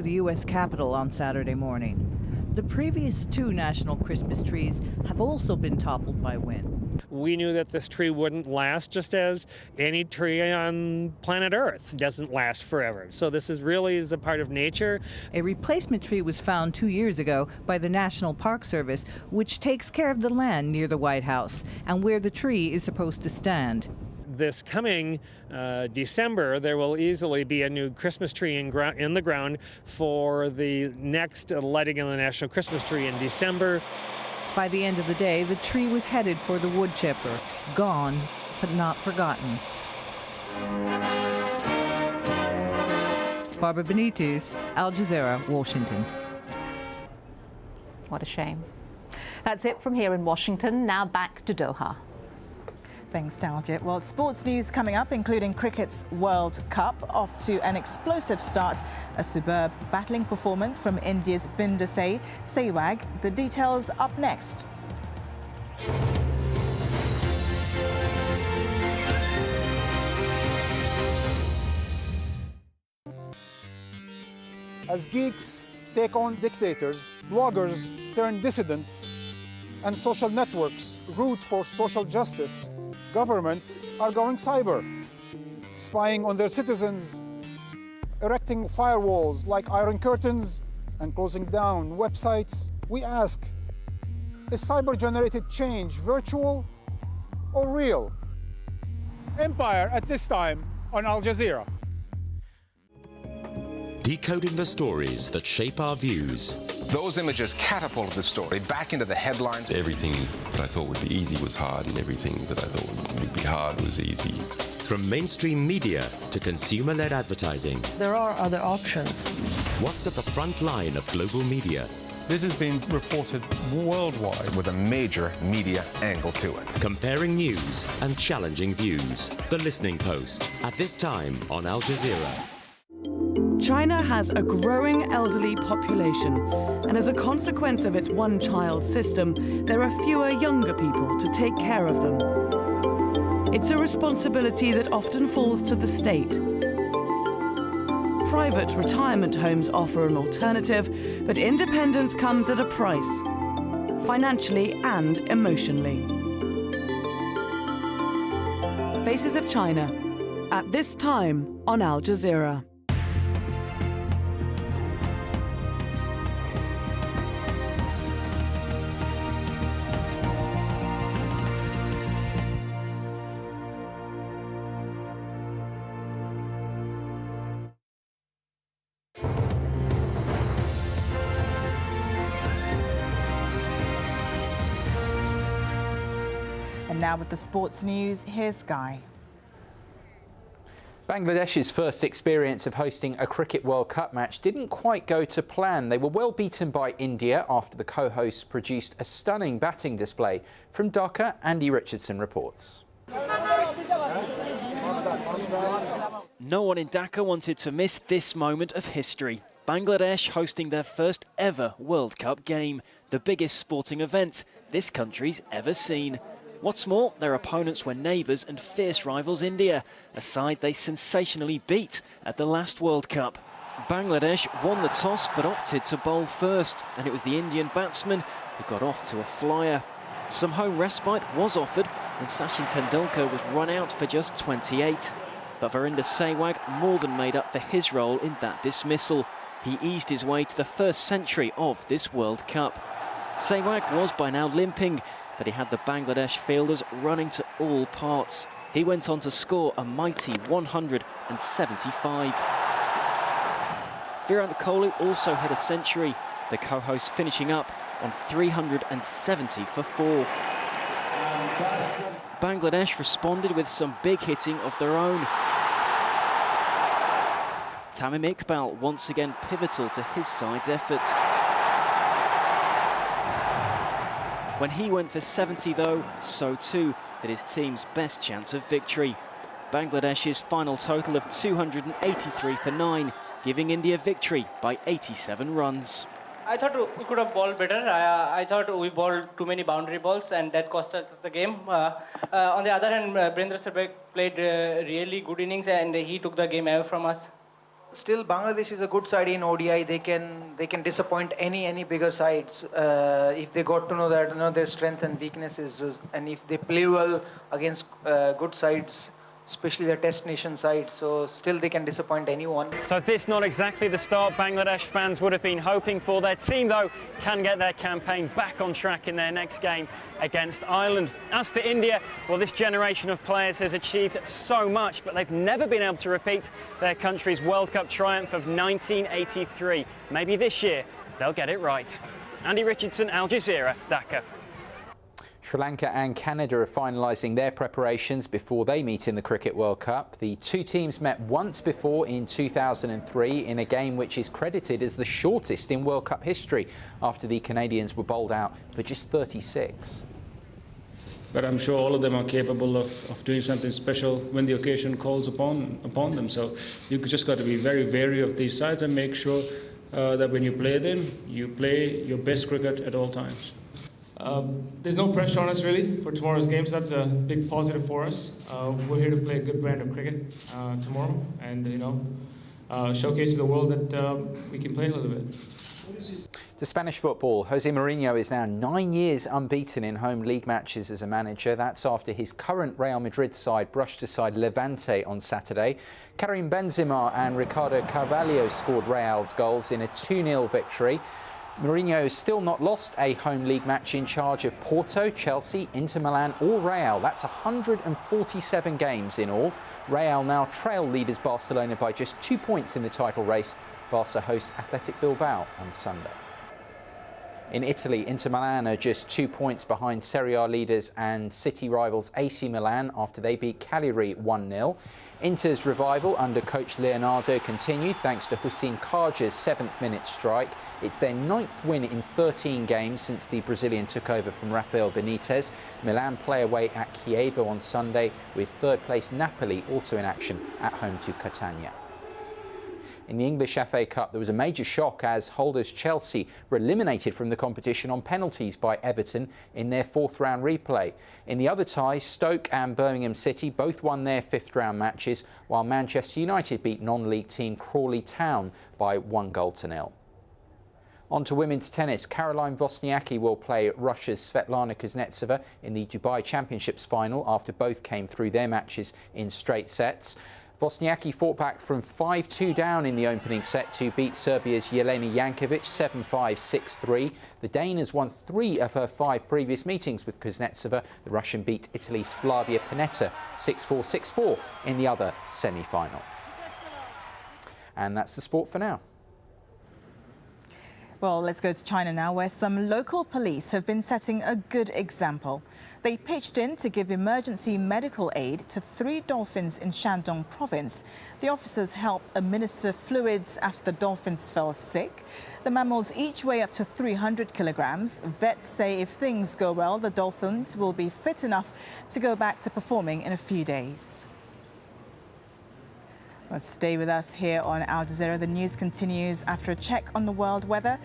the U.S. Capitol on Saturday morning. The previous two national Christmas trees have also been toppled by wind. We knew that this tree wouldn't last, just as any tree on planet Earth doesn't last forever. So this really is a part of nature. A replacement tree was found 2 years ago by the National Park Service, which takes care of the land near the White House and where the tree is supposed to stand. This coming December, there will easily be a new Christmas tree in the ground for the next lighting of the National Christmas Tree in December. By the end of the day, the tree was headed for the wood chipper, gone but not forgotten. Barbara Benitez, Al Jazeera, Washington. What a shame. That's it from here in Washington. Now back to Doha. Thanks, Daljit. Well, sports news coming up, including cricket's World Cup, off to an explosive start. A superb battling performance from India's Vinder Sehwag. The details up next. As geeks take on dictators, bloggers turn dissidents, and social networks root for social justice, governments are going cyber, spying on their citizens, erecting firewalls like iron curtains, and closing down websites. We ask, is cyber-generated change virtual or real? Empire at this time on Al Jazeera. Decoding the stories that shape our views. Those images catapulted the story back into the headlines. Everything that I thought would be easy was hard, and everything that I thought would be hard was easy. From mainstream media to consumer-led advertising. There are other options. What's at the front line of global media? This has been reported worldwide. With a major media angle to it. Comparing news and challenging views. The Listening Post, at this time on Al Jazeera. China has a growing elderly population, and as a consequence of its one-child system, there are fewer younger people to take care of them. It's a responsibility that often falls to the state. Private retirement homes offer an alternative, but independence comes at a price, financially and emotionally. Faces of China, at this time on Al Jazeera. And now with the sports news, here's Guy. Bangladesh's first experience of hosting a Cricket World Cup match didn't quite go to plan. They were well beaten by India after the co-hosts produced a stunning batting display. From Dhaka, Andy Richardson reports. No one in Dhaka wanted to miss this moment of history. Bangladesh hosting their first ever World Cup game, the biggest sporting event this country's ever seen. What's more, their opponents were neighbours and fierce rivals India, a side they sensationally beat at the last World Cup. Bangladesh won the toss but opted to bowl first, and it was the Indian batsman who got off to a flyer. Some home respite was offered, and Sachin Tendulkar was run out for just 28. But Virender Sehwag more than made up for his role in that dismissal. He eased his way to the first century of this World Cup. Sehwag was by now limping, but he had the Bangladesh fielders running to all parts. He went on to score a mighty 175. Virat Kohli also hit a century, the co-host finishing up on 370 for 4. Bangladesh responded with some big hitting of their own. Tamim Iqbal once again pivotal to his side's effort. When he went for 70 though, so too did his team's best chance of victory. Bangladesh's final total of 283 for 9, giving India victory by 87 runs. I thought we could have bowled better. I thought we bowled too many boundary balls and that cost us the game. On the other hand, Virender Sehwag played really good innings and he took the game away from us. still Bangladesh is a good side in ODI. They can disappoint any bigger sides if they got to know that their strength and weaknesses, and if they play well against good sides, especially the test nation side, so still they can disappoint anyone. So this not exactly the start Bangladesh fans would have been hoping for. Their team, though, can get their campaign back on track in their next game against Ireland. As for India, well, this generation of players has achieved so much, but they've never been able to repeat their country's World Cup triumph of 1983. Maybe this year they'll get it right. Andy Richardson, Al Jazeera, Dhaka. Sri Lanka and Canada are finalising their preparations before they meet in the Cricket World Cup. The two teams met once before in 2003 in a game which is credited as the shortest in World Cup history after the Canadians were bowled out for just 36. But I'm sure all of them are capable of doing something special when the occasion calls upon them. So you just got to be very wary of these sides and make sure that when you play them, you play your best cricket at all times. There's no pressure on us really for tomorrow's games. That's a big positive for us. We're here to play a good brand of cricket tomorrow, and showcase to the world that we can play a little bit. To Spanish football, Jose Mourinho is now 9 years unbeaten in home league matches as a manager. That's after his current Real Madrid side brushed aside Levante on Saturday. Karim Benzema and Ricardo Carvalho scored Real's goals in a 2-0 victory. Mourinho has still not lost a home league match in charge of Porto, Chelsea, Inter Milan or Real. That's 147 games in all. Real now trail leaders Barcelona by just 2 points in the title race. Barca host Athletic Bilbao on Sunday. In Italy, Inter Milan are just 2 points behind Serie A leaders and City rivals AC Milan after they beat Cagliari 1-0. Inter's revival under coach Leonardo continued thanks to Hussein Khaja's 7th-minute strike. It's their 9th win in 13 games since the Brazilian took over from Rafael Benitez. Milan play away at Chievo on Sunday, with third-place Napoli also in action at home to Catania. In the English FA Cup, there was a major shock as holders Chelsea were eliminated from the competition on penalties by Everton in their 4th-round replay. In the other ties, Stoke and Birmingham City both won their 5th-round matches, while Manchester United beat non-league team Crawley Town by 1-0. On to women's tennis. Caroline Wozniacki will play Russia's Svetlana Kuznetsova in the Dubai Championships final after both came through their matches in straight sets. Wozniacki fought back from 5-2 down in the opening set to beat Serbia's Jelena Jankovic 7-5, 6-3. The Dane has won 3 of her 5 previous meetings with Kuznetsova. The Russian beat Italy's Flavia Pennetta 6-4, 6-4 in the other semi-final. And that's the sport for now. Well, let's go to China now, where some local police have been setting a good example. They pitched in to give emergency medical aid to 3 dolphins in Shandong province. The officers helped administer fluids after the dolphins fell sick. The mammals each weigh up to 300 kilograms. Vets say if things go well, the dolphins will be fit enough to go back to performing in a few days. Well, stay with us here on Al Jazeera. The news continues after a check on the world weather.